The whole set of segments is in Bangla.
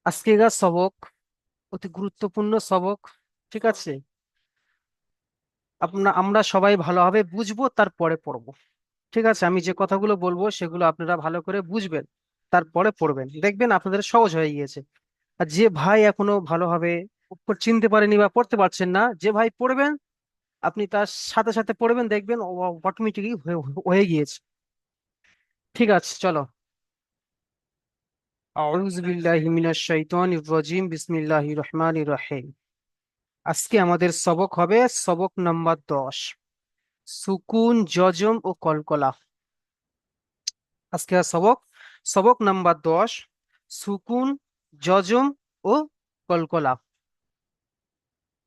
আজকেকার সবক অতি গুরুত্বপূর্ণ সবক। ঠিক আছে, আমরা সবাই ভালোভাবে বুঝবো, তারপরে পড়বো। ঠিক আছে, আমি যে কথাগুলো বলবো সেগুলো আপনারা ভালো করে বুঝবেন, তারপরে পড়বেন, দেখবেন আপনাদের সহজ হয়ে গিয়েছে। আর যে ভাই এখনো ভালোভাবে অক্ষর চিনতে পারেনি বা পড়তে পারছেন না, যে ভাই পড়বেন, আপনি তার সাথে সাথে পড়বেন, দেখবেন অটোমেটিকই হয়ে গিয়েছে। ঠিক আছে, চলো। আউযু বিল্লাহি মিনাশ শাইতানির রাজিম, বিসমিল্লাহির রহমানির রহিম। আজকে আমাদের সবক হবে সবক নাম্বার 10, সুকুন, জজম ও কলকলা। আজকে সবক সবক নাম্বার 10, সুকুন, জজম ও কলকলা।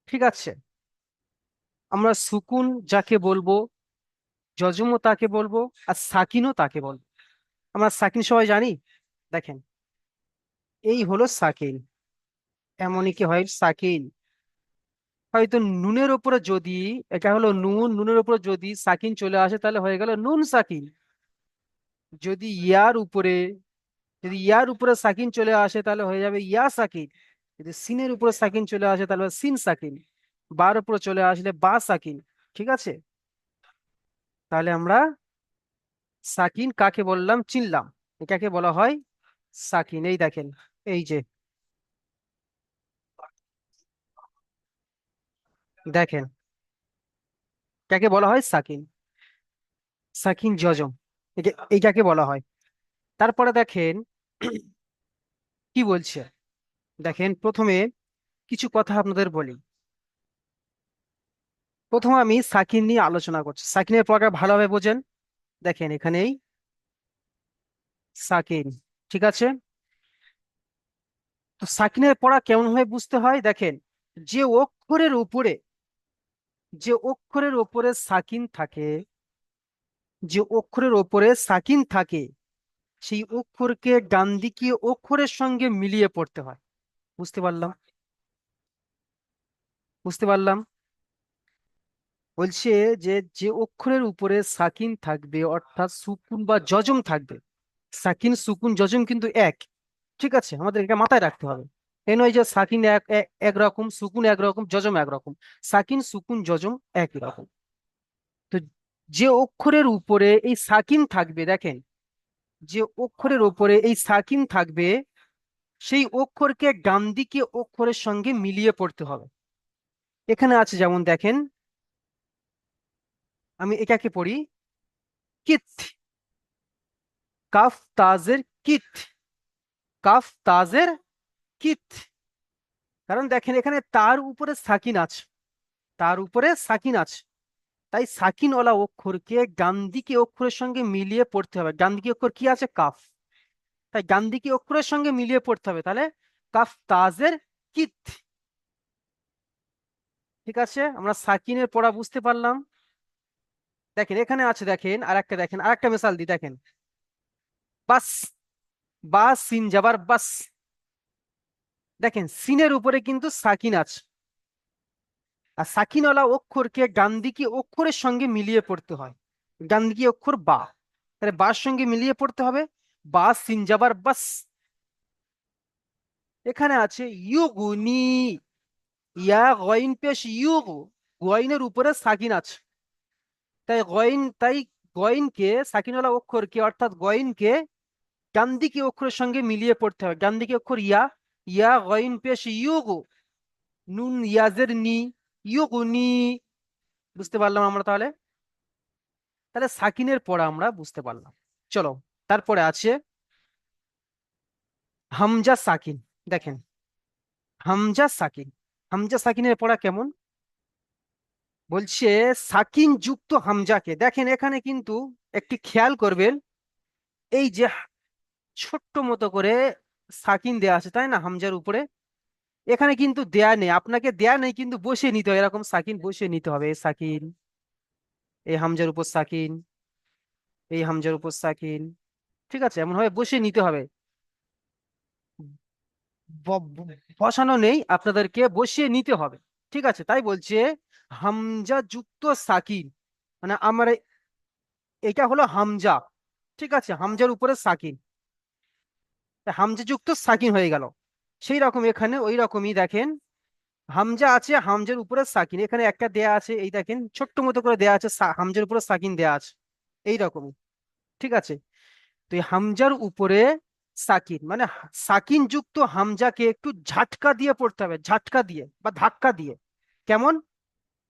ঠিক আছে, আমরা সুকুন যাকে বলবো, জজমও তাকে বলবো, আর সাকিনও তাকে বলবো। আমরা সাকিন সবাই জানি। দেখেন, এই হলো সাকিন। এমনই কি হয় সাকিন, হয়তো নুনের উপরে যদি, এটা হলো নুন, নুনের উপরে যদি সাকিন চলে আসে তাহলে হয়ে গেল নুন সাকিন। যদি ইয়ার উপরে যদি ইয়ার উপরে সাকিন চলে আসে তাহলে হয়ে যাবে ইয়া সাকিন। যদি সিনের উপরে সাকিন চলে আসে তাহলে হবে সিন সাকিন। বার উপরে চলে আসলে বা সাকিন। ঠিক আছে, তাহলে আমরা সাকিন কাকে বললাম চিনলাম। এটাকে বলা হয় সাকিন। এই দেখেন, এই যে দেখেন, কাকে বলা হয় সাকিন। সাকিন জজম, এইটাকে বলা হয়। তারপরে দেখেন কি বলছে। দেখেন, প্রথমে কিছু কথা আপনাদের বলি। প্রথমে আমি সাকিন নিয়ে আলোচনা করছি, সাকিনের প্রকার ভালোভাবে বোঝেন। দেখেন এখানেই সাকিন। ঠিক আছে, তো সাকিনের পড়া কেমন ভাবে বুঝতে হয় দেখেন। যে অক্ষরের উপরে যে অক্ষরের উপরে সাকিন থাকে, যে অক্ষরের উপরে সাকিন থাকে, সেই অক্ষরকে ডান দিকে অক্ষরের সঙ্গে মিলিয়ে পড়তে হয়। বুঝতে পারলাম? বুঝতে পারলাম। বলছে যে যে অক্ষরের উপরে সাকিন থাকবে, অর্থাৎ সুকুন বা যজম থাকবে। সাকিন, সুকুন, যজম কিন্তু এক। ঠিক আছে, আমাদের এটা মাথায় রাখতে হবে। এ নয় যে সাকিন একরকম, সুকুন একরকম, যজম একরকম। সাকিন, সুকুন, যজম একই রকম। তো যে অক্ষরের উপরে এই সাকিন থাকবে, দেখেন, যে অক্ষরের উপরে এই সাকিন থাকবে, সেই অক্ষরকে ডান দিকে অক্ষরের সঙ্গে মিলিয়ে পড়তে হবে। এখানে আছে যেমন দেখেন, আমি এটাকে পড়ি কিত, কাফ তাজের কিত, কাফ তাজের কিত। কারণ দেখেন এখানে তার উপরে সাকিন আছে, তার উপরে সাকিন আছে। তাই সাকিনওয়ালা অক্ষরকে ডান দিকে অক্ষরের সঙ্গে মিলিয়ে পড়তে হবে। ডান দিকে অক্ষর কি আছে? কাফ। তাই ডান দিকে অক্ষরের সঙ্গে মিলিয়ে পড়তে হবে, তাহলে কাফ তাজের কিত। ঠিক আছে, আমরা সাকিনের পড়া বুঝতে পারলাম। দেখেন এখানে আছে, দেখেন আর একটা, দেখেন আর একটা মিসাল দিই, দেখেন বাস, বা সিন যাবার বাস। দেখেন সিনের উপরে কিন্তু সাকিন আছে, আর সাকিনওয়ালা অক্ষরকে ডান দিকে অক্ষরের সঙ্গে মিলিয়ে পড়তে হয়। ডান দিকে অক্ষর বা, তাহলে বার সঙ্গে মিলিয়ে পড়তে হবে, বা সিন যাবার বাস। এখানে আছে ইউগুনি, ইয়া গইন পেশ ইউগু, গইনের উপরে সাকিন আছে। তাই গইনকে, সাকিনওয়ালা অক্ষরকে অর্থাৎ গইনকে ডান দিকে অক্ষরের সঙ্গে মিলিয়ে পড়তে হবে। ডান দিকে অক্ষর ইয়া, ইয়া গইন পেশ ইউগু, নুন ইয়াজের নি, ইউগুনি। বুঝতে পারলাম আমরা তাহলে? তাহলে সাকিনের পড়া আমরা বুঝতে পারলাম। চলো, তারপরে আছে হামজা সাকিন। দেখেন, হামজা সাকিন, হামজা সাকিনের পড়া কেমন বলছে। সাকিন যুক্ত হামজাকে, দেখেন এখানে কিন্তু একটি খেয়াল করবেন, এই যে ছোট্ট মতো করে সাকিন দেয়া আছে তাই না হামজার উপরে, এখানে কিন্তু দেয়া নেই, আপনাকে দেয়া নেই, কিন্তু বসিয়ে নিতে হবে। এরকম সাকিন বসিয়ে নিতে হবে। এই সাকিন, এই হামজার উপর সাকিন, এই হামজার উপর সাকিন। ঠিক আছে, এমন ভাবে বসিয়ে নিতে হবে। বসানো নেই, আপনাদেরকে বসিয়ে নিতে হবে। ঠিক আছে, তাই বলছে হামজা যুক্ত সাকিন, মানে আমার এটা হলো হামজা। ঠিক আছে, হামজার উপরে সাকিন, হামজা যুক্ত সাকিন হয়ে গেল। সেই রকম এখানে ওই রকমই দেখেন, হামজা আছে, হামজার উপরে সাকিন এখানে একটা দেয়া আছে, এই দেখেন ছোট্ট মতো করে দেয়া আছে, হামজার উপরে সাকিন দেয়া আছে এই রকমই। ঠিক আছে, তো এই হামজার উপরে সাকিন মানে সাকিন যুক্ত হামজাকে একটু ঝাটকা দিয়ে পড়তে হবে, ঝাটকা দিয়ে বা ধাক্কা দিয়ে। কেমন?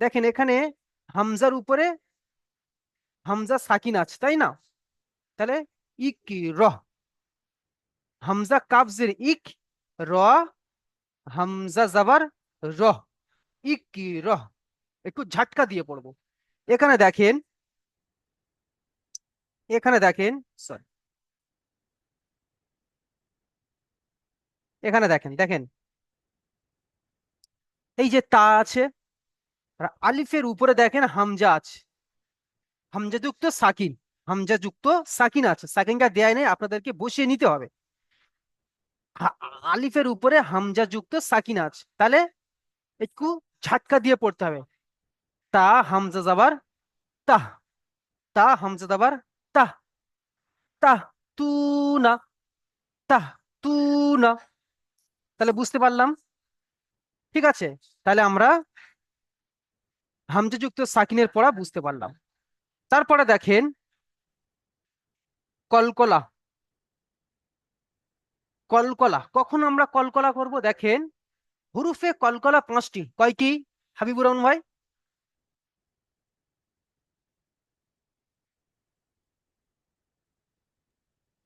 দেখেন এখানে হামজার উপরে হামজা সাকিন আছে তাই না? তাহলে ইক রহ, হামজা কাবজের ইক, র, হামজা জাবার রহ, ইক রহ, একটু ঝাটকা দিয়ে পড়বো। এখানে দেখেন, এখানে দেখেন, সরি, এখানে দেখেন, দেখেন এই যে তা আছে, আর আলিফের উপরে দেখেন হামজা আছে, হামজা যুক্ত সাকিন, হামজা যুক্ত সাকিন আছে, সাকিনটা দেয় নেই, আপনাদেরকে বসিয়ে নিতে হবে। আলিফের উপরে হামজা যুক্ত সাকিন আছে, তাহলে একটু ঝাটকা দিয়ে পড়তে হবে। তা হামজা যাবার তাহ, তা হামজা যাবার তাহ, তাহ তু না, তাহ তু না। তাহলে বুঝতে পারলাম? ঠিক আছে, তাহলে আমরা হামজা যুক্ত সাকিনের পড়া বুঝতে পারলাম। তারপরে দেখেন কলকলা, কলকলা কখন আমরা কলকলা করব দেখেন, হুরুফে কলকলা পাঁচটি, কয়টি হাবিবুর রহমান ভাই?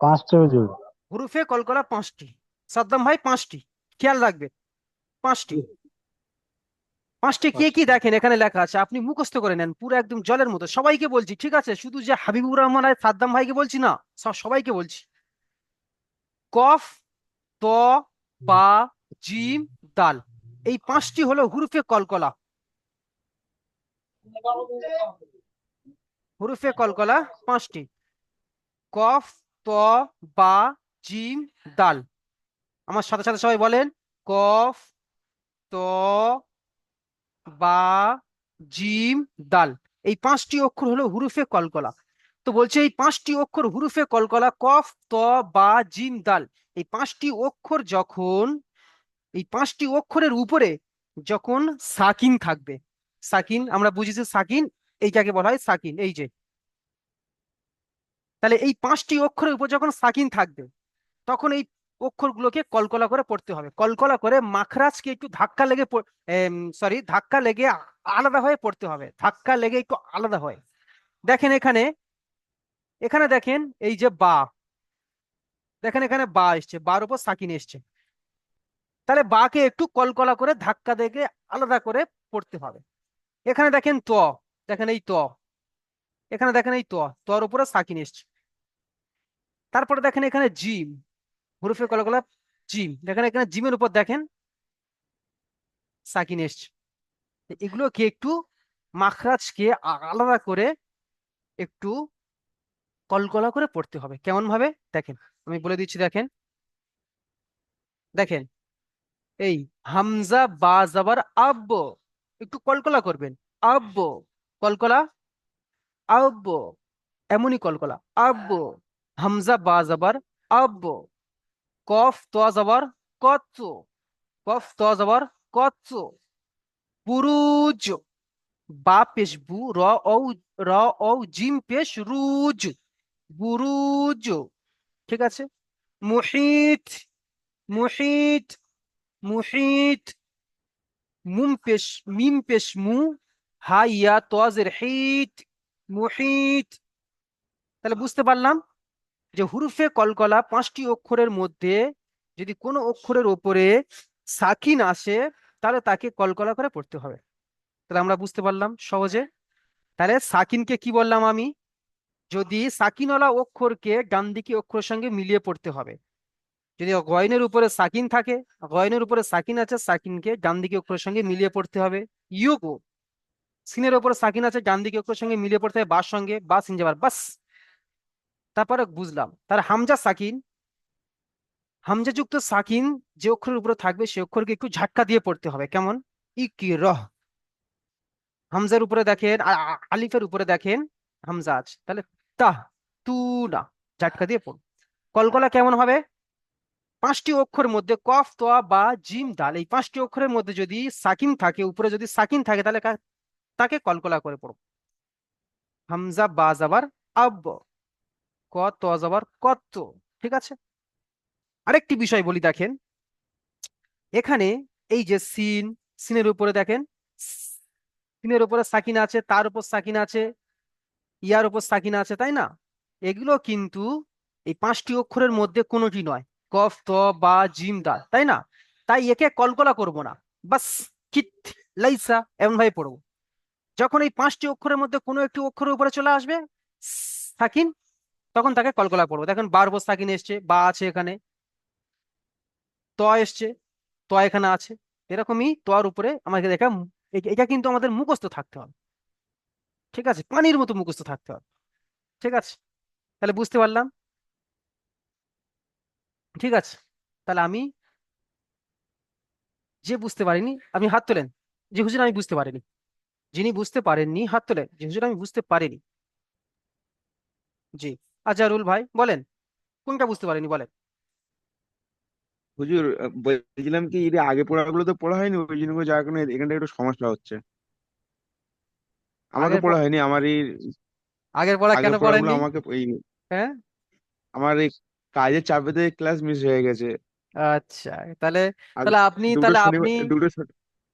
পাঁচটা হুজুর। হুরুফে কলকলা পাঁচটি, সাদ্দাম ভাই পাঁচটি, খেয়াল রাখবে, পাঁচটি। পাঁচটি কি কি পাঁচটা। দেখেন এখানে লেখা আছে, আপনি মুখস্থ করে নেন পুরো একদম জলের মতো, সবাইকে বলছি ঠিক আছে, শুধু যে হাবিবুর রহমান আর সাদ্দাম ভাইকে বলছি না, সবাইকে বলছি। কফ, ত, বা, জিম, দাল, এই পাঁচটি হলো হুরুফে কলকলা, হুরুফে কলকলা পাঁচটি। কফ, ত, বা, জিম, দাল। আমার সাথে সাথে সবাই বলেন, কফ, ত, বা, জিম, দাল, এই পাঁচটি অক্ষর হলো হুরুফে কলকলা। তো বলছে এই পাঁচটি অক্ষর হুরুফে কলকলা, কফ, ত, বা, জিম, দাল, এই পাঁচটি অক্ষর যখন, এই পাঁচটি অক্ষরের উপরে যখন সাকিন থাকবে, সাকিন আমরা বুঝেছি সাকিন, এইটাকে বলা হয় সাকিন, এই যে, তাহলে এই পাঁচটি অক্ষরের উপর যখন সাকিন থাকবে, তখন এই অক্ষরগুলোকে কলকলা করে পড়তে হবে, কলকলা করে মাখরাজকে একটু ধাক্কা লেগে, সরি ধাক্কা লেগে আলাদা হয়ে পড়তে হবে, ধাক্কা লেগে একটু আলাদা হয়। দেখেন এখানে, এখানে দেখেন এই যে বা, দেখেন এখানে বা এসছে, বার উপর সাকিন এসছে, তাহলে বাকে একটু কলকলা করে ধাক্কা দেখে আলাদা করে পড়তে হবে। এখানে দেখেন ত, দেখেন এই ত, এখানে দেখেন এই ত, তর উপরে সাকিন এসছে। তারপরে দেখেন এখানে জিম, হুরুফে কলকলা জিম, দেখেন এখানে জিমের উপর দেখেন সাকিন এসছে। এগুলোকে একটু মাখরাজকে আলাদা করে একটু কলকলা করে পড়তে হবে। কেমন ভাবে দেখেন, আমি বলে দিচ্ছি, দেখেন, দেখেন এই হামজা বা জাবার আব্ব, একটু কলকলা করবেন, আব্ব, কলকলা, আব্ব, এমনই কলকলা, আব্ব, হামজা বা জাবার আব্ব, কফ তো জাবার কত, কফ তো জাবার কত, বুরুজ, বা পেশ বু, ও, র, ও, জিম পেশ রুজ, বুরুজ। ঠিক আছে, মুহিত, মুহিত, মুহিত, মুম পেশ মিম পেশ মু, হা ইয়া তোয়াজের হিত, মুহিত। তাহলে বুঝতে পারলাম যে হুরুফে কলকলা পাঁচটি অক্ষরের মধ্যে যদি কোনো অক্ষরের ওপরে সাকিন আসে, তাহলে তাকে কলকলা করে পড়তে হবে। তাহলে আমরা বুঝতে পারলাম সহজে। তাহলে সাকিনকে কি বললাম আমি, যদি সাকিনওয়ালা অক্ষরকে ডান দিকে অক্ষরের সঙ্গে মিলিয়ে পড়তে হবে। যদি গয়নের উপরে সাকিন থাকে, গয়নের উপরে সাকিন আছে, সাকিনকে ডান দিকে অক্ষরের সঙ্গে মিলিয়ে পড়তে হবে। ইউকো, সিনের উপরে সাকিন আছে, ডান দিকে অক্ষরের সঙ্গে মিলিয়ে পড়তে হবে বার সঙ্গে, বা সিন যাবার বাস। তারপরে বুঝলাম, তার হামজা সাকিন, হামজা যুক্ত সাকিন যে অক্ষরের উপরে থাকবে সে অক্ষরকে একটু ঝাটকা দিয়ে পড়তে হবে। কেমন? ইকি রহ, হামজার উপরে দেখেন আলিফের উপরে দেখেন হামজা আছে, তাহলে তাহ তু না, ঝাটকা দিয়ে পড়ুন। কলকলা কেমন হবে? পাঁচটি অক্ষরের মধ্যে কফ তোয়া বা জিম দাল, এই পাঁচটি অক্ষরের মধ্যে যদি সাকিন থাকে, উপরে যদি সাকিন থাকে, তাহলে তাকে কলকলা করে পড়ো। হামজা বা জাবার আব, ক ত জাবার কত। ঠিক আছে, আরেকটি বিষয় বলি, দেখেন এখানে এই যে সিন, সিনের উপরে দেখেন, সিনের উপরে সাকিন আছে, তার উপর সাকিন আছে, ইয়ার উপর সাকিন আছে, তাই না? এগুলো কিন্তু এই পাঁচটি অক্ষরের মধ্যে কোনোটি নয়, কফ ত বা জিম দাল, তাই না? তাই একে কলকলা করব না, বাস কিত লাইসা এমন ভাবে পড়বো। যখন এই পাঁচটি অক্ষরের মধ্যে কোনো একটি অক্ষরের উপরে চলে আসবে সাকিন, তখন তাকে কলকলা করবো। দেখেন বার উপর সাকিন এসছে, বা আছে এখানে, ত এসছে, ত এখানে আছে, এরকমই তর উপরে আমাকে দেখা, এটা কিন্তু আমাদের মুখস্থ থাকতে হবে। ঠিক আছে, পানির মতো মুখস্থ থাকতে হবে। ঠিক আছে, তাহলে বুঝতে পারলাম। ঠিক আছে, তাহলে আমি, যে বুঝতে পারিনি আপনি হাত তোলেন, যে হুজুর আমি বুঝতে পারিনি। যিনি বুঝতে পারেননি হাত তোলেন, যে হুজুর আমি বুঝতে পারিনি। জি, আজহারুল ভাই বলেন, কোনটা বুঝতে পারেনি বলেন। হুজুর, বলছিলাম কি এর আগে পড়াগুলো তো পড়া হয়নি, ওই জন্য যার কারণে এখানটা একটু সমস্যা হচ্ছে। আমাকে আগের পড়া হয়নি, আমার এই আগের পড়া কেন আগের পড়াগুলো পড়েননি? আমাকে এই হ্যাঁ, আমার এই কাজের চাপেতে ক্লাস মিস হয়ে গেছে। আচ্ছা, তাহলে আর তাহলে আপনি দুটো তাহলে আপনি শনিবার দুটো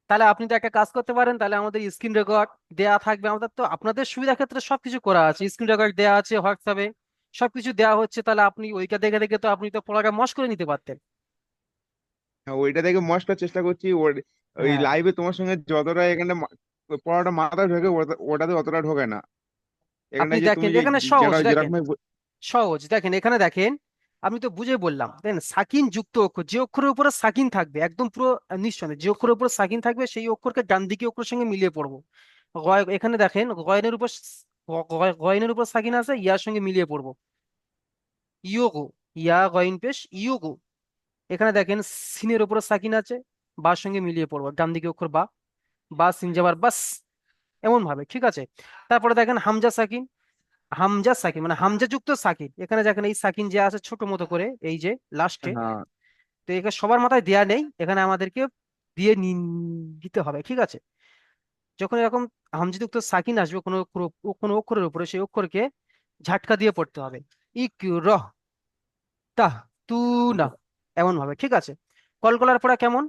তাহলে আপনি তো একটা কাজ করতে পারেন, তাহলে আমাদের স্ক্রিন রেকর্ড দেয়া থাকবে, আমাদের তো আপনাদের সুবিধার ক্ষেত্রে সবকিছু করা আছে, স্ক্রিন রেকর্ড দেয়া আছে হোয়াটসঅ্যাপে, সবকিছু দেওয়া হচ্ছে, তাহলে আপনি ওইটা দেখে দেখে তো আপনি তো পড়াটা মশ করে নিতে পারতেন। হ্যাঁ, ওইটা থেকে মস্ত করার চেষ্টা করছি। ওই হ্যাঁ, লাইভে তোমার সঙ্গে যতটা এখানে পড়াটা মাথায় ঢোকে, ওটাতে অতটা ঢোকে না। এখানে আপনি যে তুমি দেখেন যে এখানে সহজ, যেটা দেখেন যেরকম সহজ, দেখেন এখানে দেখেন, আমি তো বুঝে বললাম, দেখেন সাকিন যুক্ত অক্ষর, যে অক্ষরের উপরে সাকিন থাকবে একদম পুরো নিঃসন্দেহে, যে অক্ষরের উপরে সাকিন থাকবে সেই অক্ষরকে ডান দিকে অক্ষরের সঙ্গে মিলিয়ে পড়বো। এখানে দেখেন গয়নের উপর গয়নের উপর সাকিন আছে, ইয়ার সঙ্গে মিলিয়ে পড়বো। ইয়োগো, ইয়া গয়ন পেশ ইয়োগো। এখানে দেখেন সিনের উপরে সাকিন আছে, বার সঙ্গে মিলিয়ে পড়বো, ডান দিকে অক্ষর বা, বা সিন যাবার বাস, এমন ভাবে। ঠিক আছে, তারপরে দেখেন হামজা সাকিন, হামজা সাকিন মানে হামজা যুক্ত সাকিন, এখানে দেখেন এই সাকিন যে আছে ছোট মতো করে এই যে লাস্টে, হ্যাঁ, তো এখানে সবার মাথায় দেয়া নেই, এখানে আমাদেরকে দিয়ে দিতে হবে। ঠিক আছে, যখন এরকম হামজা যুক্ত সাকিন আসবে কোনো কোনো অক্ষরের উপরে, সেই অক্ষরকে ঝাটকা দিয়ে পড়তে হবে। ইক রহ তাহ তু না, এমন ভাবে। ঠিক আছে, কলকলার পড়া কেমন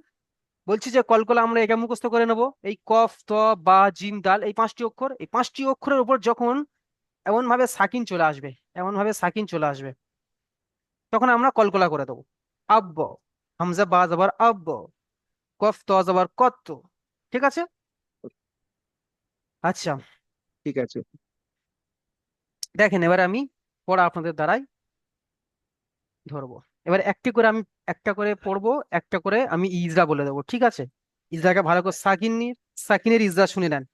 বলছি, যে কলকলা আমরা এটা মুখস্থ করে নেব, এই কফ ত বা জিম দাল, এই পাঁচটি অক্ষর, এই পাঁচটি অক্ষরের উপর যখন এমন ভাবে সাকিন চলে আসবে, এমন ভাবে সাকিন চলে আসবে, তখন আমরা কলকলা করে দেবো। আব্ব, হামজা বা যাবার আব্ব, কফ ত যাবার কত। ঠিক আছে, আচ্ছা, ঠিক আছে। দেখেন এবার আমি পড়া আপনাদের দ্বারাই ধরবো। এবার একটি করে আমি, একটা করে পড়বো, একটা করে আমি ইজরা বলে দেবো। ঠিক আছে, ইজরাকে ভালো করে সাকিনের ইজরা শুনে নেন।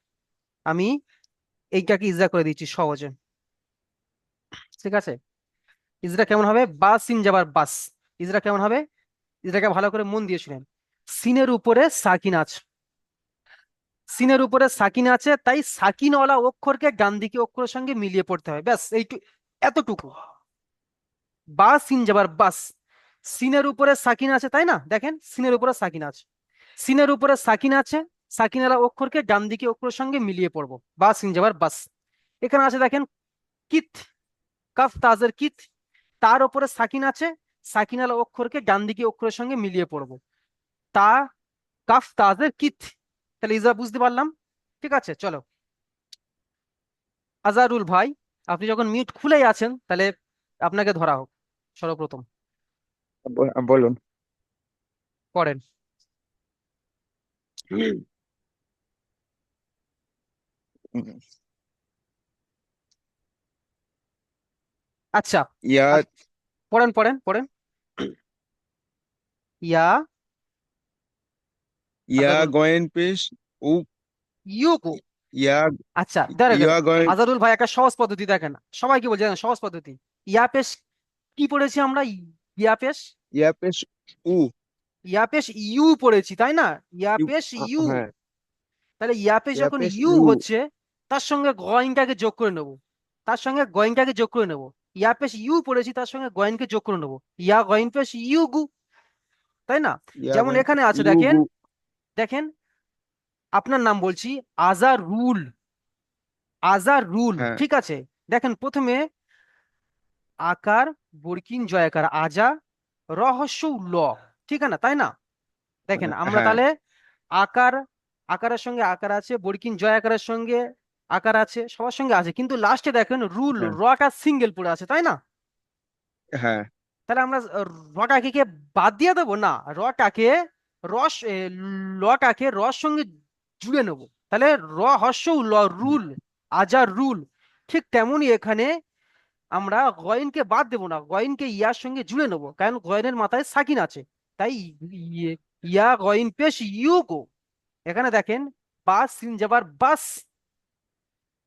আমি এইটাকে ইজরা করে দিচ্ছি সহজে। ঠিক আছে, ইজরা কেমন হবে, বাস সিন যাবার বাস। ইজরা কেমন হবে, ইজরাকে ভালো করে মন দিয়ে শুনেন। সিনের উপরে সাকিন আছে, সিনের উপরে সাকিন আছে, তাই সাকিনওয়ালা অক্ষরকে ডান দিকে অক্ষরের সঙ্গে মিলিয়ে পড়তে হবে, ব্যাস এতটুকু। বা সিন যাবার বাস, সিনের উপরে সাকিন আছে, তাই না? দেখেন সিনের উপরে সাকিন আছে, সিনের উপরে সাকিন আছে, সাকিনওয়ালা অক্ষরকে ডান দিকে অক্ষরের সঙ্গে মিলিয়ে পড়বো, বা সিন যাবার বাস। এখানে আছে দেখেন কিত, কাফ তাজের কিত, তার উপরে সাকিন আছে, সাকিনওয়ালা অক্ষরকে ডান দিকে অক্ষরের সঙ্গে মিলিয়ে পড়বো, তা কাফ তাজের কিত। তাহলে ইজা বুঝতে পারলাম। ঠিক আছে, চলো আজারুল ভাই, আপনি যখন মিউট খুলেই আছেন, তাহলে আপনাকে ধরা হোক সর্বপ্রথম, বলুন। পড়েন। আচ্ছা, ইয়া আ- পড়েন পড়েন পড়েন। ইয়া, ইয়া আজারুল, গয়েন পেশ উ ইউকু। ইয়া আচ্ছা দেখেন, ইয়া গয়েন আজারুল ভাই একটা সহজ পদ্ধতি দেখেন, সবাইকে বলছি দেখেন, সহজ পদ্ধতি। ইয়া পেশ কি পড়েছি আমরা, ইয়া পেশ, ইয়া পেশ উ ইয়া পেশ ইউ পড়েছি, তাই না? ইয়া ইউ পেশ ইউ, হ্যাঁ, তাহলে ইয়া পেশ ইয়া যখন পেশ ইউ ইউ হচ্ছে, তার সঙ্গে গয়নটাকে যোগ করে নেব, তার সঙ্গে গয়নটাকে যোগ করে নেব। ইয়া পেশ ইউ পড়েছি, তার সঙ্গে গয়নকে যোগ করে নেব, ইয়া গয়ন পেশ ইউ গু। তাই না? ইয়া যেমন গয়েন এখানে আছে, ইউ দেখেন গু দেখেন আপনার নাম বলছি, আজারুল। আজারুল, হ্যাঁ ঠিক আছে। দেখেন প্রথমে আকার, বর্কিং জয়াকার, আজা, রহস্য ল, ঠিক আছে না, তাই না? দেখেন আমরা হ্যাঁ তাহলে আকার, আকারের সঙ্গে আকার আছে, বর্কিং জয় আকারের সঙ্গে আকার আছে, সবার সঙ্গে আছে, কিন্তু লাস্টে দেখেন রুল, হ্যাঁ রটা সিঙ্গেল পড়ে আছে, তাই না? হ্যাঁ তাহলে আমরা রটাকে কে বাদ দিয়ে দেবো না, রটাকে লটাকে রস সঙ্গে জুড়ে নেব। তাহলে র হর্ষ উ, ল, রুল, আজার রুল। ঠিক তেমনই এখানে আমরা গয়েনকে বাদ দেবো না, গয়েনকে ইয়ার সঙ্গে জুড়ে নেবো, কারণ গয়েনের মাথায় সাকিন আছে। তাই ইয়া গয়েন পেশ ইউগো। এখানে দেখেন বাস সিন যাবার বাস।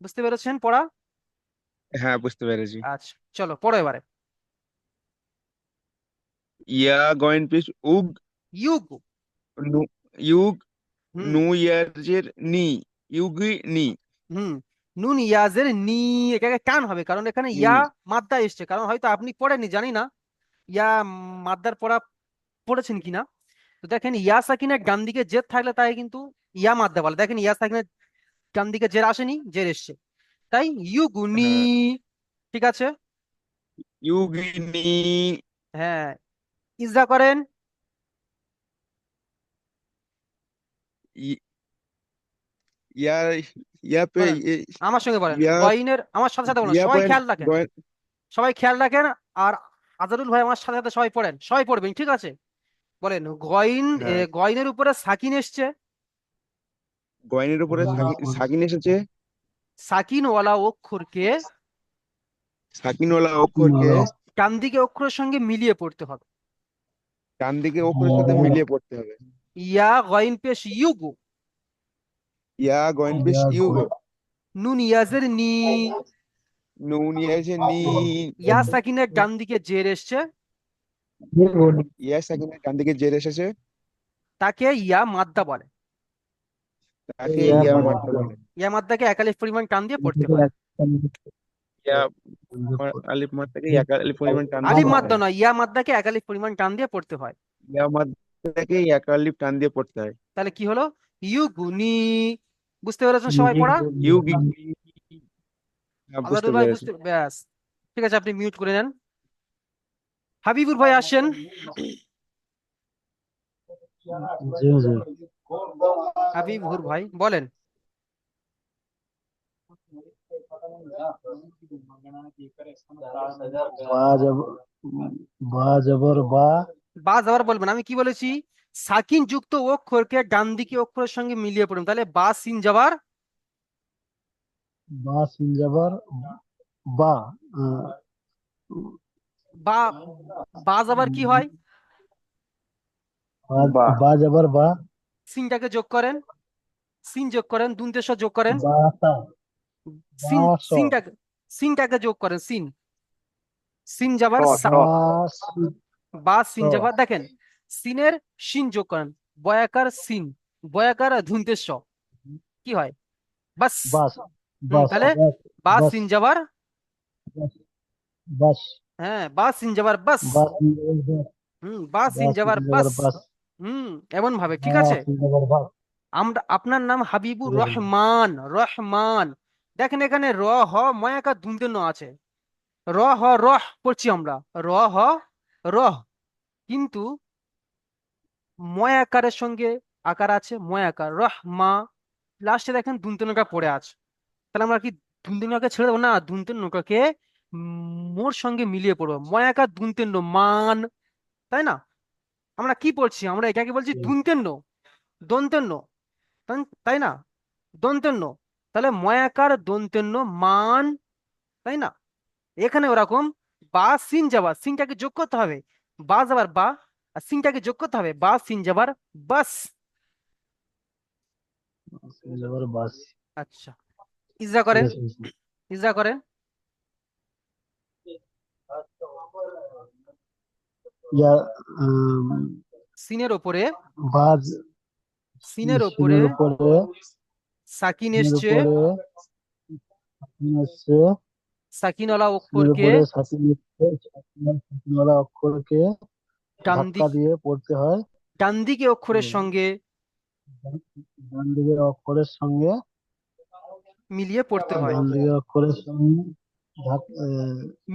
বুঝতে পেরেছেন পড়া? হ্যাঁ বুঝতে পেরেছি। আচ্ছা, চলো পড়ো এবারে। ইয়া গয়েন পিস উগ ইউগো। নু ইউগ হুম। নু ইয়ার্জের নি ইউগি নি হুম। নুন ইয়াজের নি, এটাকে কান হবে কারণ এখানে নি ইয়া মাদ্দা এসছে, কারণ হয়তো আপনি পড়েননি জানি না, ইয়া মাদ্দার পড়া পড়েছেন কিনা। তো দেখেন ইয়া সাকিনের ডান দিকে জের থাকলে তাই কিন্তু ইয়া মাদ্দা বলে। দেখেন ইয়া সাকিনের ডান দিকে জের আসেনি, জের এসছে, তাই ইউগুনি। হ্যাঁ ঠিক আছে। ইউগি নি হ্যাঁ, ইজরা করেন। ই- ইয়া ইয়া পে বলেন, আমার সঙ্গে বলেন ইয়া গয়নের, আমার সাথে সাথে বলেন, ইয়া সবাই পয়েন্ট খেয়াল রাখেন, গয়েন সবাই খেয়াল রাখেন। আর আজাদুল ভাই আমার সাথে সাথে সবাই পড়েন, সবাই পড়বেন, ঠিক আছে? বলেন গয়ন, হ্যাঁ গয়নের উপরে সাকিন এসছে, গয়েনের উপরে সাকিন এসেছে। সাকিন ওয়ালা অক্ষরকে সাকিনওয়ালা অক্ষরকে ডান দিকে অক্ষরের সঙ্গে মিলিয়ে পড়তে হবে। ডান দিকে অক্ষরের সাথে মিলিয়ে পড়তে হবে। ইয়া গয়ন পেশ ইউগু, ইয়া গয়েন পিস ইউগো নুন ইয়াজের নি, নুন ইয়ার্জে নি ইয়া সাকিনের ডান দিকে জের এসছে, ইয়া সাকিনের ডান দিকে জের এসেছে। তাকে ইয়া মাদ্দা বলে। তাকে ইয়া মাত্র বলে। ইয়া মাদ্দাকে একালিফ পরিমাণ টান দিয়ে পড়তে হয়। ইয়া আলিফ মাত্রাকে ইয়া আলিফ পরিমাণ টান দিয়ে আলিফ পড়তে মাদ্দা হয়। নয়, ইয়া মাদ্দাকে একালিফ পরিমাণ টান দিয়ে পড়তে হয়। ইয়া মাত্রাকে ইয়া আলিফ টান দিয়ে পড়তে হয়। তাহলে কি হলো? ইউগুনি। বুঝতে পেরেছেন সবাই পড়া? ইউগি বুঝতে আজাদুল ভাই পেরেছি। বুঝতে, ব্যাস। ঠিক আছে, আপনি মিউট করে নেন। হাবিবুর ভাই আসেন। জি জি। হাবিবুর ভাই বলেন। বা জব বা জবর বা, বাজ আবার বলবেন, আমি কি বলেছি? সাকিন যুক্ত অক্ষরকে ডান দিকে অক্ষরের সঙ্গে মিলিয়ে পড়ুন, তাহলে বা সিন যাবার বা সিন জবর বা, আহ, বা, বাজ আবার কি হয়? বা বা বা জবর বা, সিনটাকে যোগ করেন, সিন যোগ করেন, দুন্তেশ যোগ করেন, বা সা, সিন, বা স, সিনটাকে, সিনটাকে যোগ করেন, সিন, সিন যাবার সা, বা সি বা স, সিন যাবার, দেখেন সিনের সিন যোগ করেন, বয়াকার সিন, বয়াকার ধুন্তেশ স, কি হয়? বাস। বাস বাস তাহলে বাস বা বাস সিন যাবার, বাস বাস হ্যাঁ বা সিন যাবার বাস। বাস সিন জবর বা সিন বাস সিন যাবার জবর বাস। বাস, এমন ভাবে, ঠিক বা আছে। সিন জবর বাস। আমরা, আপনার নাম হাবিবুর রহমান, রহমান। দেখেন এখানে র হ ময়াকা দুনতে ন আছে, র হ রহ পড়ছি আমরা, র হ রহ, কিন্তু ময়াকারের সঙ্গে আকার আছে, ময়াকার রহমা, লাস্টে দেখেন দুনতে নটা পড়ে আছে। তাহলে আমরা কি দুনতে নটাকে ছেড়ে দেবো না, দুনতে নটাকে মোর সঙ্গে মিলিয়ে পড়বো, ময়াকার দুনতে ন মান, তাই না? আমরা কি পড়ছি, আমরা এটাকে বলছি দুনতে ন, দন্তের ন, তাই না? দন্তের ন, তাহলে ময়াকার দন্তের ন মান, তাই না? এখানে ওরকম বা সিন যাবার, সিনটাকে যোগ করতে হবে, বা যাবার বা, আর সিনটাকে যোগ করতে হবে, বা সিন যাবার বাস। সিন জবর বাস। আচ্ছা, ইজরা ঠিক করেন, আছে বুঝছি। ইজরা করেন। ইয়া আম, সিনের ওপরে, বাজ সিনের ওপরে সিনের উপরে, সাকিন সিনের এসছে, উপরে সাকিন আসছে, সাকিনওয়ালা সিনের অক্ষরকে উপরে সাকিন আসছে, সাকিনওয়ালা অক্ষরকে ডান ধাক্কা দিক, দিয়ে পড়তে হয়। ডান দিকে অক্ষরের সঙ্গে ডান দিকের অক্ষরের সঙ্গে মিলিয়ে পড়তে হয়। ডান দিকের অক্ষরের সঙ্গে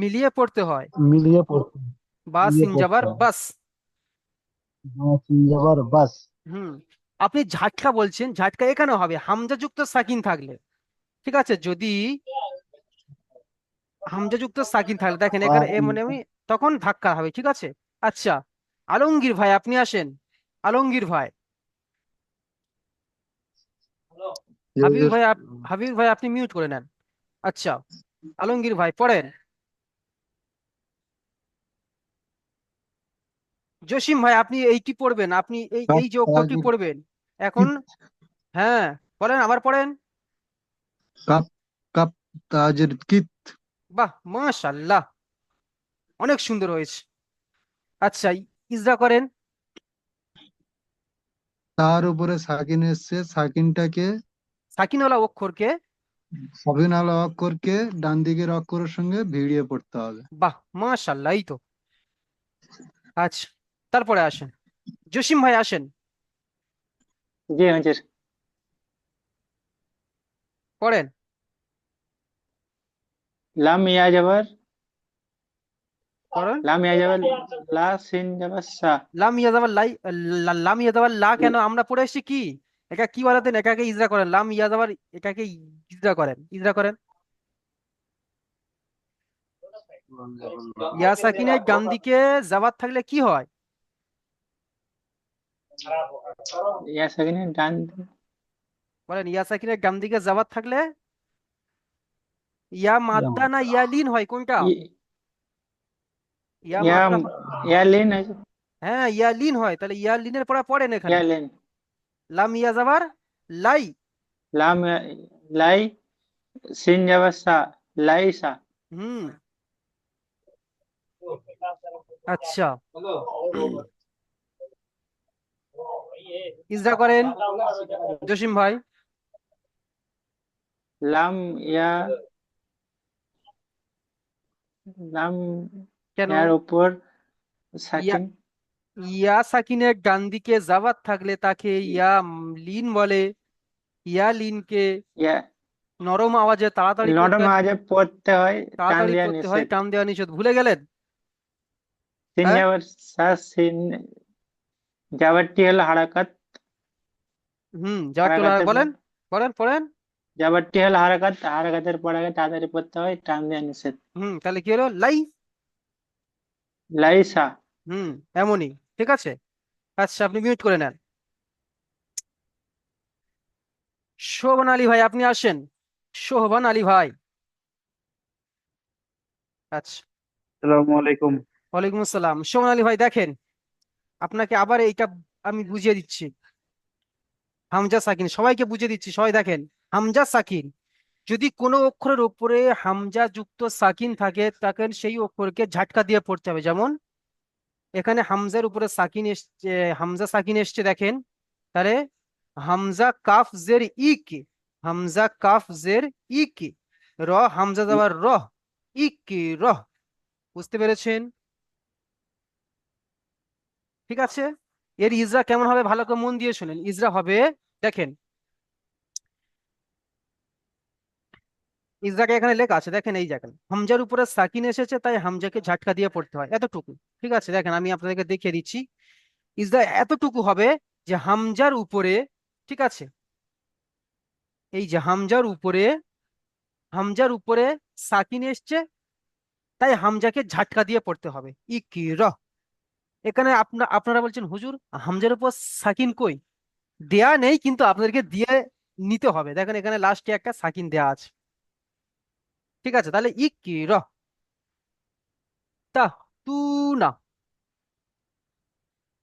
মিলিয়ে পড়তে হয়। মিলিয়ে পড়তে বা মিলিয়ে পড়তে সিনজাবার হবে। বাস। যাবার বাস। হুম। আপনি ঝাটকা বলছেন, ঝাটকা এখানে হবে হামজা যুক্ত সাকিন থাকলে। ঠিক আছে, যদি হামজা যুক্ত সাকিন থাকলে দেখেন বা এখানে মানে আমি তখন ধাক্কা হবে। ঠিক আছে। আচ্ছা, আলমগীর ভাই আপনি আসেন। আলমগীর ভাই, হাবিব ভাই হাবিব ভাই আপনি মিউট করে নেন। আচ্ছা, আলমগীর ভাই পড়েন। জসিম ভাই আপনি এইটি পড়বেন, আপনি এই কাপ এই যে অক্ষরটি তাজের পড়বেন এখন। কিত। হ্যাঁ, বলেন, আবার পড়েন। কাপ কাপ তাজের কিত। বাহ, মাশাল্লাহ, অনেক সুন্দর হয়েছে। আচ্ছা, ইজরা করেন। তার উপরে সাকিন এসছে, সাকিনটাকে সাকিনওয়ালা অক্ষরকে, সাবিন আলা অক্ষরকে ডান দিকের অক্ষরের সঙ্গে ভিড়িয়ে পড়তে হবে। বাহ মাশাল্লাহ, এই তো। আচ্ছা, তারপরে আসেন, জসিম ভাই আসেন, জি হুজুর। পড়েন। লাম ইয়া যাবার, পড়েন। লাম ইয়া যাবার, লা সিন যাবার সা। লাম ইয়াজাবার লাই, লাম ইয়াজাবার লা কেন আমরা পড়ে এসেছি কি? এটা কি বলাতেন, এটাকে ইজরা করেন। লাম ইয়াজাবার, এটাকে ইজরা করেন, ইজরা করেন। ইয়া সাকিনের ডান দিকে জাবাত থাকলে কি হয়? ইয়া সেখানে ডান, বলেন, ইয়া সাকিনের ডান দিকে জাবাত থাকলে ইয়া মাদ্দা না ইয়া লিন হয়, কোনটা? ই- ইয়া ইয়া মাদ্দা ইয়া লিন আছে, হ্যাঁ, ইয়া লিন হয়, তাহলে ইয়া লিনের পড়া পড়েন এখানে। ইয়া লিন। লাম ইয়াজাবার লাই। লাম লাই সিন যাবার সা, লাইসা। হুম। আচ্ছা, ইজরা করেন জসিম ভাই। লাম ইয়া, লাম কেন? ইয়ার উপর ইয়া সাকিন। ইয়া সাকিনের ডান দিকে জাবাত থাকলে তাকে ইয়া লিন বলে। ইয়া লিনকে ইয়া নরম আওয়াজে তাড়াতাড়ি পড়তে নরম আওয়াজে পড়তে হয়, টান তাড়াতাড়ি দেওয়া পড়তে হয়, নিষেধ। টান দেওয়া নিষেধ, ভুলে গেলেন? সিন হ্যাঁ। যাবার সা, সিন যাবারটি হলো হারাকাত। যাওয়ার হারাকাতের বলেন, পড়েন পড়েন। যাবারটি হলো হারাকাত, হারাকাতের পর আগে তাড়াতাড়ি পড়তে হয়, টান দেওয়া নিষেধ। তাহলে কি হলো? লাই। লাইসা। হুম, এমনই। ঠিক আছে। আচ্ছা, আপনি মিউট করে নেন। শোভন আলী ভাই আপনি আসেন। শোভন আলী ভাই। আচ্ছা, আসসালামু আলাইকুম। ওয়ালাইকুম আসসালাম। শোভন আলী ভাই দেখেন, আপনাকে আবার এইটা আমি বুঝিয়ে দিচ্ছি। হামজা সাকিন সবাইকে বুঝিয়ে দিচ্ছি, সবাই দেখেন। হামজা সাকিন, যদি কোনো অক্ষরের উপরে হামজা যুক্ত সাকিন থাকে তখন সেই অক্ষরকে ঝাটকা দিয়ে পড়তে হবে। যেমন এখানে হামজার উপরে সাকিন এসছে, হামজা সাকিন এসছে দেখেন। তাহলে হামজা কাফ জের ইক, হামজা কাফ জের ইক, র হামজা যাবার রহ, ইক রহ। বুঝতে পেরেছেন? ঠিক আছে। এর ইজরা কেমন হবে ভালো করে মন দিয়ে শুনেন। ইজরা হবে, দেখেন, ইজরাকে এখানে লেখা আছে দেখেন, এই দেখেন হামজার উপরে সাকিন এসেছে তাই হামজাকে ঝাটকা দিয়ে পড়তে হয়, এতটুকু। ঠিক আছে, দেখেন আমি আপনাদেরকে দেখিয়ে দিচ্ছি। ইজরা এতটুকু হবে যে হামজার উপরে, ঠিক আছে, এই যে হামজার উপরে সাকিন এসছে তাই হামজাকে ঝাটকা দিয়ে পড়তে হবে। ইকিরহ। এখানে আপনারা বলছেন হুজুর হামজার উপর সাকিন কই? দেয়া নেই, কিন্তু আপনাদেরকে দিয়ে নিতে হবে। দেখেন এখানে লাস্টে একটা সাকিন দেয়া আছে। ঠিক আছে, তাহলে ইকিরহ। তা তু না,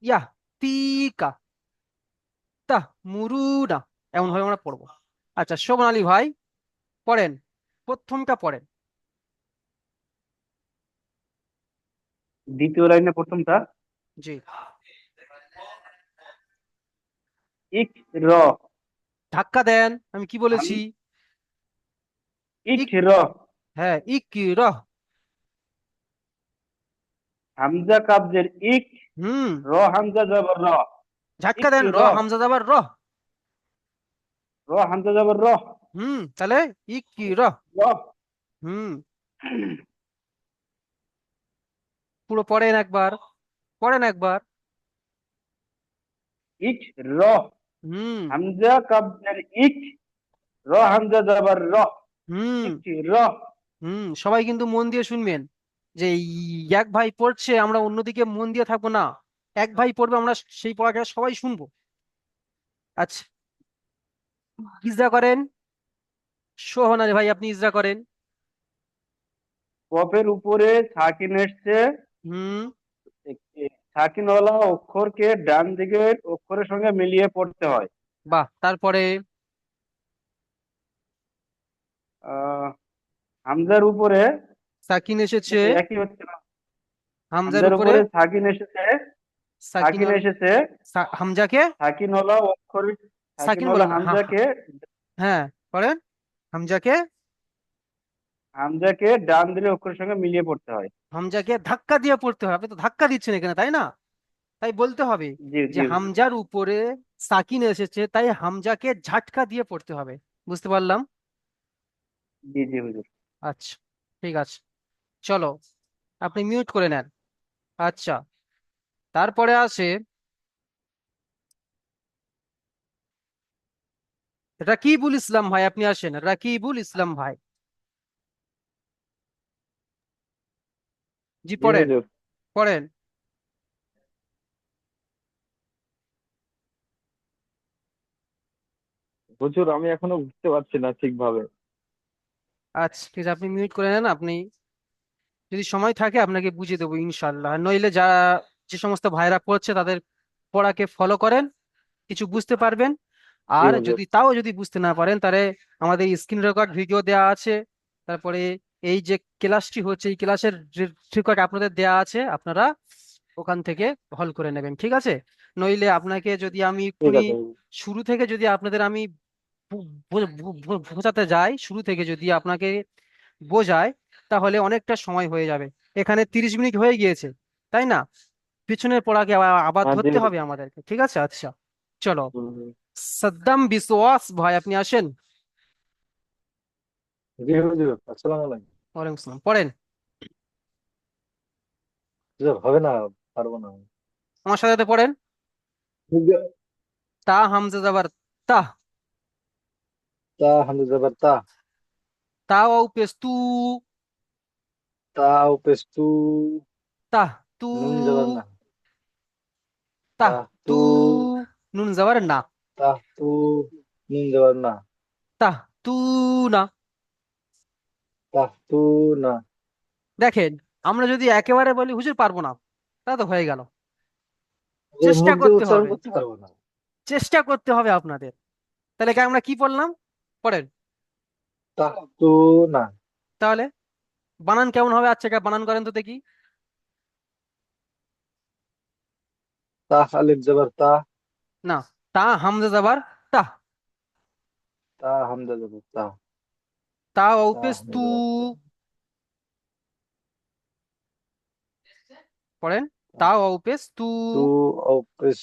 ইয়া তিকা, তা মুরু না, এমন ভাবে আমরা পড়বো। আচ্ছা, শোভন আলী ভাই পড়েন, প্রথমটা পড়েন। দ্বিতীয় লাইনে প্রথমটা, জি। ইক র। ধাক্কা দেন, আমি কি হাম বলেছি? ইক ইক, র। হ্যাঁ, ইকিরহ। হামজা কাবজের ইক, হুম। র হামজা জবর র। ঝাটকা ইক দেন, র র হামজা যাবার র। র হামজা যাবার র তাহলে ইক কি র। র হুম পুরো পড়েন একবার, পড়েন একবার। ইক র হুম হামজা কাব মানে ইক র হামজা যাবার র হুম ইক র সবাই কিন্তু মন দিয়ে শুনবেন, যে এক ভাই পড়ছে আমরা অন্যদিকে মন দিয়ে থাকবো না, এক ভাই পড়বে আমরা সেই পড়াটা সবাই শুনবো। আচ্ছা, ইজরা করেন। সোহনারে ভাই আপনি ইজরা করেন। কফের উপরে সাকিন এসছে, হুম সাকিনওয়ালা অক্ষরকে ডান দিকের অক্ষরের সঙ্গে মিলিয়ে পড়তে হয়। বাহ, তারপরে আহ হামজার উপরে সাকিন এসেছে, এটা তো একই হচ্ছে না। হামজার হামজার উপরে উপরে সাকিন এসেছে, সাকিন সাকিন এসেছে, হামজাকে, সাকিনওয়ালা অক্ষর সাকিন সাকিনওয়ালা বলেন, হ্যাঁ হ্যাঁ, হামজাকে হ্যাঁ করেন। হামজাকে, হামজাকে ডান দিকের অক্ষরের সঙ্গে মিলিয়ে পড়তে হয়। হামজাকে ধাক্কা দিয়ে পড়তে হবে। আপনি তো ধাক্কা দিচ্ছেন এখানে, তাই না? তাই বলতে হবে জি যে জি হুজুর। হামজার উপরে সাকিন এসেছে, তাই হামজাকে ঝাটকা দিয়ে পড়তে হবে। বুঝতে পারলাম। জি জি হুজুর। আচ্ছা, ঠিক আছে, চলো আপনি মিউট করে নেন। আচ্ছা, তারপরে আসে রাকিবুল ইসলাম ভাই, আপনি আসেন, রাকিবুল ইসলাম ভাই। জি জি পড়েন, হুজুর। পড়েন। হুজুর আমি এখনো বুঝতে পারছি না ঠিকভাবে। আচ্ছা ঠিক আছে, আপনি মিউট করে নেন। আপনি যদি সময় থাকে আপনাকে বুঝিয়ে দেবো ইনশাল্লাহ, নইলে যে সমস্ত ভাইরা পড়ছে তাদের পড়াকে ফলো করেন, কিছু বুঝতে পারবেন। জি আর হুজুর। যদি বুঝতে না পারেন, তাহলে আমাদের স্ক্রিন রেকর্ড ভিডিও দেওয়া আছে। তারপরে এই যে ক্লাসটি হচ্ছে, এই ক্লাসের রেকর্ড আপনাদের দেওয়া আছে, আপনারা ওখান থেকে হল করে নেবেন, ঠিক আছে? নইলে আপনাকে যদি আমি ঠিক এক্ষুনি আছে হুজুর। শুরু থেকে যদি আপনাদের আমি বোঝাতে যাই, শুরু থেকে যদি আপনাকে বোঝায়, তাহলে অনেকটা সময় হয়ে যাবে। এখানে 30 মিনিট হয়ে গিয়েছে, তাই না? পিছনের পড়াকে আবার আবার হ্যাঁ জি ধরতে হুজুর। হবে আমাদেরকে, ঠিক আছে? আচ্ছা, চলো। হুম। সাদ্দাম বিসওয়াস ভাই, আপনি আসেন। জি হুজুর, আসসালামু আলাইকুম। ওয়ালাইকুম আসসালাম, পড়েন। হুজুর হবে না, পারবো না। আমার সাথে সাথে পড়েন। হুজুর, তা হামজা যাবার তা, তা হামজা যাবার তা, তা ওয়াও পেশ তু, তা পেশ তু, তা তু, নুন যাবার না, তা তা তু, তু, নুন যাবার না, তা তু, নুন যাবার না, তা তু না। তা তু না। দেখেন, আমরা যদি একেবারে বলি হুজুর পারবো না, তা তো হয়ে গেল। এই চেষ্টা মুখ দিয়ে করতে উচ্চারণ হবে, করতে পারবো না। চেষ্টা করতে হবে আপনাদের। তাহলে কি আমরা কি পড়লাম? পড়েন। তা তু না। তাহলে বানান কেমন হবে? আচ্ছা বানান করেন তো দেখি। তা আলিফ যাবার তা, না, তা হামজা যাবার তা, তা হামজা যাবার তা, তা তা ওপেস হামজা তু। যাবার তা, পড়েন। তা তা ওপেস তু, তু পেশ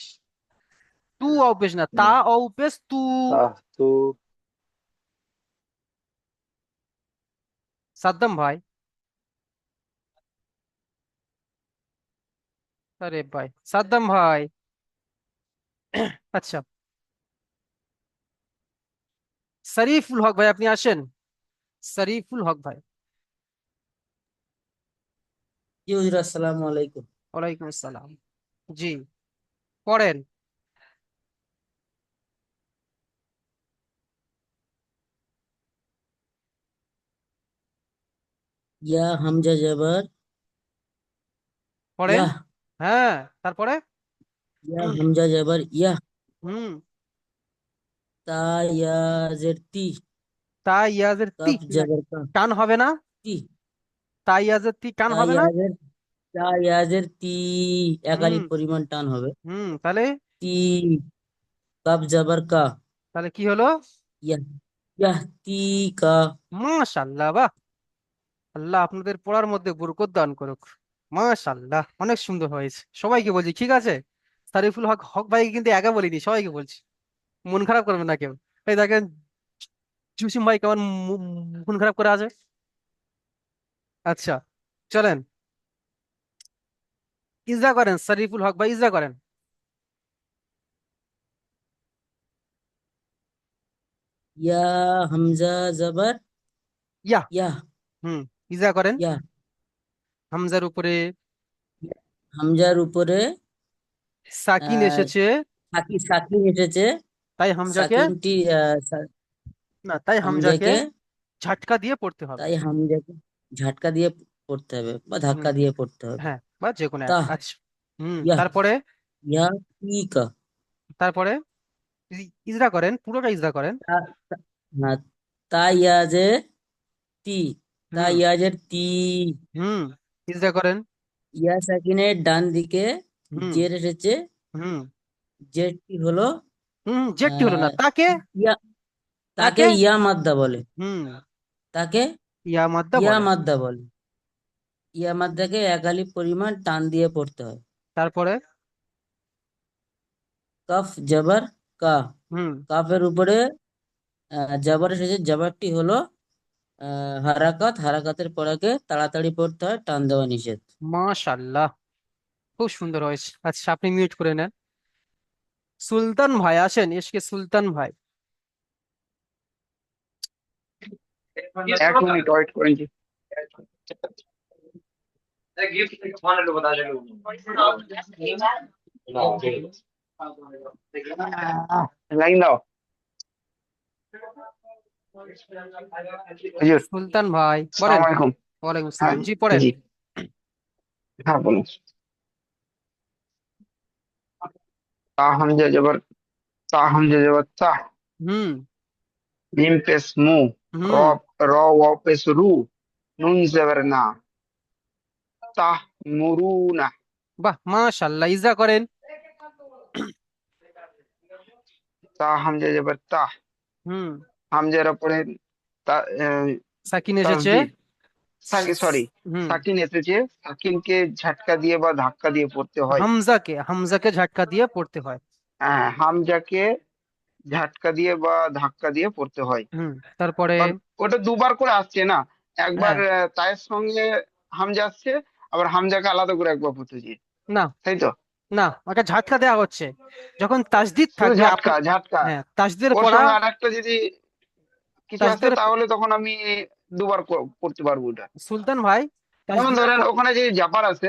তু ওপেস না, তা না, ওপেস তু। তা তু। সাদ্দাম ভাই, আরে ভাই সাদ্দাম ভাই। আচ্ছা, শরীফুল হক ভাই, আপনি আসেন। শরীফুল হক ভাই। জি হুজুর, আসসালামু আলাইকুম। ওয়ালাইকুম আসসালাম। জি পড়েন। ইয়া হামজা জাবার পড়েন, ইয়াহ, হ্যাঁ তারপরে। ইয়া হামজা জাবার ইয়াহ, হুম তা ইয়া জের তি, তা ইয়াজের তি, কাফ জাবার কা, টান হবে না? তি, তা ইয়াজের তি টান তা হবে না? ইয়াজের তা ইয়াজের তি, এক হুম আলিফ পরিমাণ টান হবে। তাহলে, তি, কাফ জাবার কা, তাহলে কি হলো? ইয়াহ, ইয়াহ তি কা। মাশাআল্লাহ, বাহ, আল্লাহ আপনাদের পড়ার মধ্যে বরকত দান করুক। মাশাআল্লাহ, অনেক সুন্দর হয়েছে, সবাইকে বলছি, ঠিক আছে? সারিফুল হক হক ভাইকে কিন্তু একা বলিনি, সবাইকে বলছি, মন খারাপ করবেন না কেউ। এই দেখেন জুসিম ভাই কেমন মন খারাপ করে আছে। আচ্ছা, চলেন ইজরা করেন, সারিফুল হক ভাই ইজরা করেন। ইয়া হামজা জবর ইয়া। ইয়া হুম, ইজরা করেন। ইয়া হামজার উপরে হামজার উপরে সাকিন আহ এসেছে, সাকিন এসেছে। তাই হামজাকে, সাকিনটি না তাই হামজাকে হামজাকে ঝাটকা দিয়ে পড়তে হবে। তাই হামজাকে ঝাটকা দিয়ে পড়তে হবে বা হুম, ধাক্কা দিয়ে পড়তে হবে। হ্যাঁ, বা যে কোনো তা একটা। আচ্ছা। ইয়া তারপরে, ইয়াতিকা তারপরে ইজরা করেন, পুরোটা ইজরা করেন। তা- তা- না, তা ইয়াজের তি তা হুম ইয়াজের তি হুম, ইজরা করেন। ইয়া সাকিনের ডান দিকে হুম জের এসেছে। হুম জেরটি হলো জেটটি হলো না, আহ তাকে, ইয়া তাকে তাকে, ইয়া মাদ্দা বলে। হুম, তাকে ইয়া মাদ্দা ইয়া বলে। মাদ্দা বলে। ইয়া মাদ্দাকে এক আলিফ পরিমাণ টান দিয়ে পড়তে হয়। তারপরে, কাফ জবর কা হুম, কাফের উপরে জবর এসেছে। জবরটি হলো হারাকাত। হারাকাতের পরাকে তাড়াতাড়ি পড়তে হয়, টান দেওয়া নিষেধ। মাশাআল্লাহ, খুব সুন্দর হয়েছে। আচ্ছা, আপনি মিউট করে নেন। সুলতান ভাই আসেন, এসকে সুলতান ভাই। 1 মিনিট ওয়েট করেন জি। লাইন দাও হুজুর। সুলতান ভাই আসসালামু বলেন। আলাইকুম। ওয়ালাইকুম হ্যাঁ আসসালাম, জি পড়েন। জি, হ্যাঁ বলুন। তা হুম মিম পেশ মু র হুম, র ওয়াও পেশ রু নুন জবর না তাহ মুরুনা বাহ মাশাআল্লাহ, ইজরা করেন। তা হামজা জবর তাহ হুম, হামজার উপরে তা সাকিন এসেছে। তাসদিদ সরি হুম, সাকিন এসেছে। সাকিনকে ঝটকা দিয়ে বা ধাক্কা দিয়ে পড়তে হয়। হামজাকে ঝাটকা দিয়ে পড়তে হয়। হ্যাঁ, হামজাকে ঝটকা দিয়ে বা ধাক্কা দিয়ে পড়তে হয়। তারপরে, বা ওটা দুবার করে আসছে না, একবার হ্যাঁ, তায়ের সঙ্গে হামজা আসছে, আবার হামজাকে আলাদা করে একবার পড়তে হচ্ছে, না তাই তো? না, ওটা ঝাটকা দেওয়া হচ্ছে যখন তাসদিদ শুধু থাকবে ঝটকা আপনার। ঝটকা, হ্যাঁ, তাসদিদের ওর পড়া, সঙ্গে আর একটা যদি কিছু আসে তাসদিদের তাহলে তখন আমি দুবার পড়তে পারবো ওটা। সুলতান ভাই, যেমন তাসদিদের ধরেন ওখানে যদি জাপার আছে,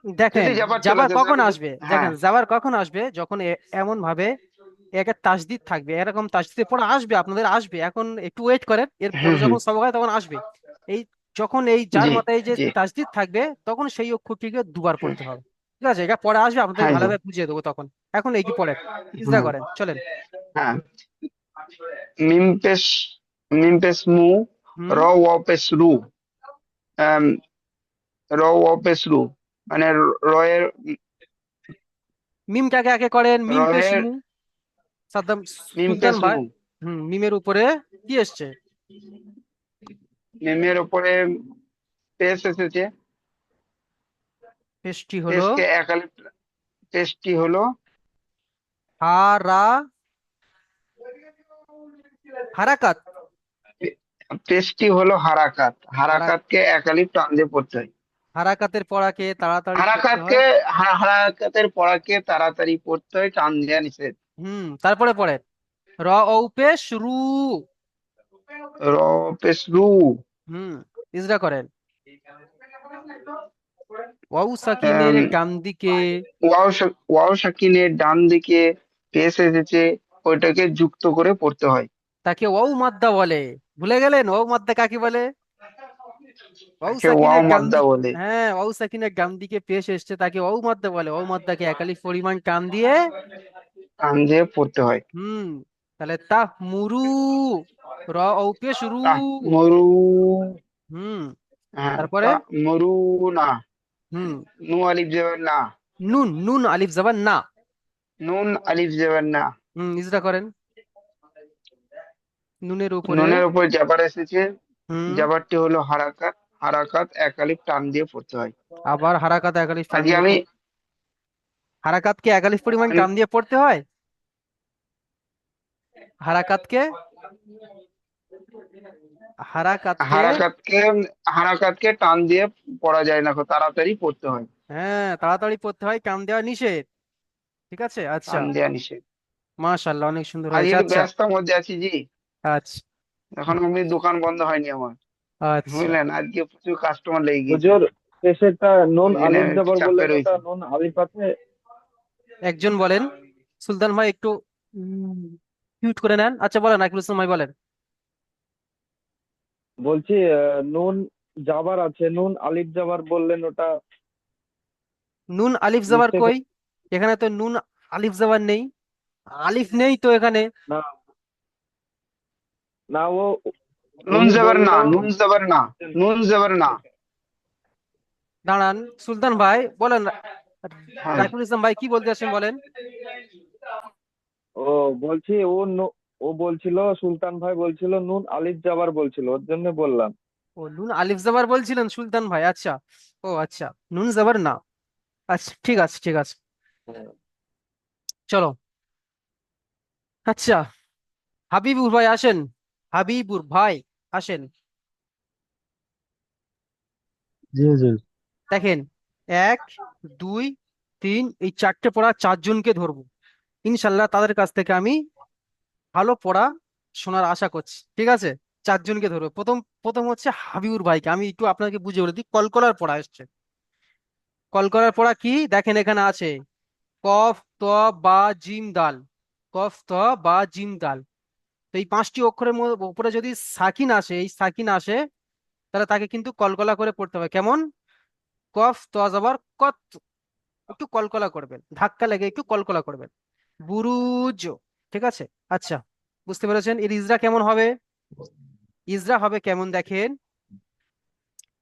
দেখেন যদি জাপার চলে জাবার আসে কখন তাহলে আসবে, হ্যাঁ। দেখেন জাবার কখন আসবে, যখন এমন ভাবে একটা তাসদিদ থাকবে, এরকম তাসদিদের পড়া আসবে, আপনাদের আসবে, এখন একটু ওয়েট করেন, এরপরে হুম হুম, যখন সবক হয় তখন আসবে। এই যখন এই যার জি মাথায় যে জি, তাসদিদ থাকবে, তখন সেই অক্ষরটিকে দুবার হুম, পড়তে হবে। ঠিক আছে, এটা পরে আসবে, আপনাদের হ্যাঁ জি, ভালোভাবে বুঝিয়ে দেবো তখন। এখন এইটি পড়েন, ইজরা হুম, করেন, চলেন। হ্যাঁ। মিম পেশ মিম পেশ মু হুম, র ওয়াও পেশ রু আম, র ওয়াও পেশ রু মানে রয়ের মিমটাকে আগে করেন, মিম পেশ রয়ের মু। সাদ্দাম, মিম সুলতান পেশ ভাই। মু মিমের উপরে কি এসছে? মিমের উপরে পেশ এসেছে। পেশটি হলো পেশকে একালি পেশটি হলো হারা, হারাকাত। পেশটি হলো হারাকাত। হারা হারাকাতকে একালি টান দিয়ে পড়তে হয়। হারাকাতের পড়াকে তাড়াতাড়ি পড়তে হারাকাতকে হয়। হারাকাতের পড়াকে তাড়াতাড়ি পড়তে হয়, টান দেওয়া নিষেধ। তারপরে পড়েন র ও পেশ রু। র পেশ রু হুম, ইজরা করেন। ওয়াউ সাকিনের আম, ডান দিকে, ওয়াও সাকিনের ডান দিকে পেশ এসেছে, ওইটাকে যুক্ত করে পড়তে হয়। তাকে ওয়াউ মাদ্দা বলে। ভুলে গেলেন ওয়াউ মাদ্দা কাকে বলে? ওয়াউ তাকে ওয়াও সাকিনের ডান মাদ্দা দিক, বলে। হ্যাঁ, ওয়াউ সাকিনের ডান দিকে পেশ এসছে, তাকে ওয়াউ মাদ্দা বলে। ওয়াউ মাদ্দাকে একালিফ পরিমাণ টান দিয়ে, টান দিয়ে পড়তে হয়। হুম, তাহলে তা মুরু, র ও পেশ রু। তাহ মরু, হুম, হ্যাঁ তারপরে, তা মরু না, হুম, নু আলিফ জবর না, নুন, নুন আলিফ জবর না। নুন আলিফ জবর না। ইজরা করেন। নুনের উপরে, নুনের উপর জাবার এসেছে, হুম, জাবারটি হলো হারাকাত। হারাকাত এক আলিফ টান দিয়ে পড়তে হয়। আবার হারাকাত একালিফ টান আজকে দিয়ে আমি হারাকাতকে এক আলিফ পরিমাণ টান দিয়ে পড়তে হয়? হারাকাতকে হারাকাতকে হারাকাতকে হারাকাতকে টান দিয়ে পড়া যায় না, তাড়াতাড়ি পড়তে হয়। হ্যাঁ, তাড়াতাড়ি পড়তে হয়, টান দেওয়া নিষেধ। ঠিক আছে, আচ্ছা। টান দেওয়া নিষেধ। মাশাআল্লাহ, অনেক সুন্দর আজকে হয়েছে। একটু আচ্ছা ব্যস্ত মধ্যে আছি জি। আচ্ছা এখন আমি দোকান বন্ধ হয়নি আমার, আচ্ছা। বুঝলেন, আজকে প্রচুর কাস্টমার লেগে গেছে। হুজুর শেষেরটা নুন এই জন্য আলিফ একটু জবর চাপে বললেন, ওটা রয়েছে। নুন আলিফ আছে? একজন বলেন, সুলতান ভাই একটু মিউট করে নেন। আচ্ছা বলেন, আকিবুল ইসলাম ভাই বলেন। বলছি নুন জাবার আছে, নুন আলিফ জাবার বললেন, ওটা নুন আলিফ জাবার মিস্টেক? কই? এখানে তো নুন আলিফ জাবার নেই, আলিফ নেই তো এখানে। না না, নুন উনি জবর না, বললো। নুন জবর না, নুন জবর না। দাঁড়ান, সুলতান ভাই বলেন, হ্যাঁ, রাকিবুল ইসলাম ভাই কি বলতে চাচ্ছেন বলেন। ও বলছি ও বলছিল, সুলতান ভাই বলছিল নুন আলিফ জাবার বলছিল, ওর জন্য বললাম। ও, নুন আলিফ জাবার বলছিলেন সুলতান ভাই, আচ্ছা। ও আচ্ছা, নুন জাবার না। আচ্ছা ঠিক আছে, ঠিক আছে, হ্যাঁ। চলো। আচ্ছা, হাবিবুর ভাই আসেন, হাবিবুর ভাই আসেন। জি জি। দেখেন, 1 2 3, এই চারটে পড়া চারজনকে ধরবো। ইনশাল্লাহ তাদের কাছ থেকে আমি ভালো পড়া শোনার আশা করছি। ঠিক আছে, চারজনকে ধরবো। প্রথম প্রথম হচ্ছে হাবিবুর ভাইকে। আমি একটু আপনাকে বুঝে বলে দিই, কলকলার পড়া এসছে। কলকলার পড়া কি দেখেন, এখানে আছে কফ ত বা জিম দাল। কফ ত বা জিম দাল। তো এই 5টি অক্ষরের উপরে যদি সাকিন আসে, এই সাকিন আসে, তাহলে তাকে কিন্তু কলকলা করে পড়তে হবে। কেমন? কফ ত জবর কত, একটু কলকলা করবেন, ধাক্কা লেগে একটু কলকলা করবেন। বুরুজ। ঠিক আছে, আচ্ছা, বুঝতে পেরেছেন। এর ইজরা কেমন হবে? ইজরা হবে কেমন দেখেন,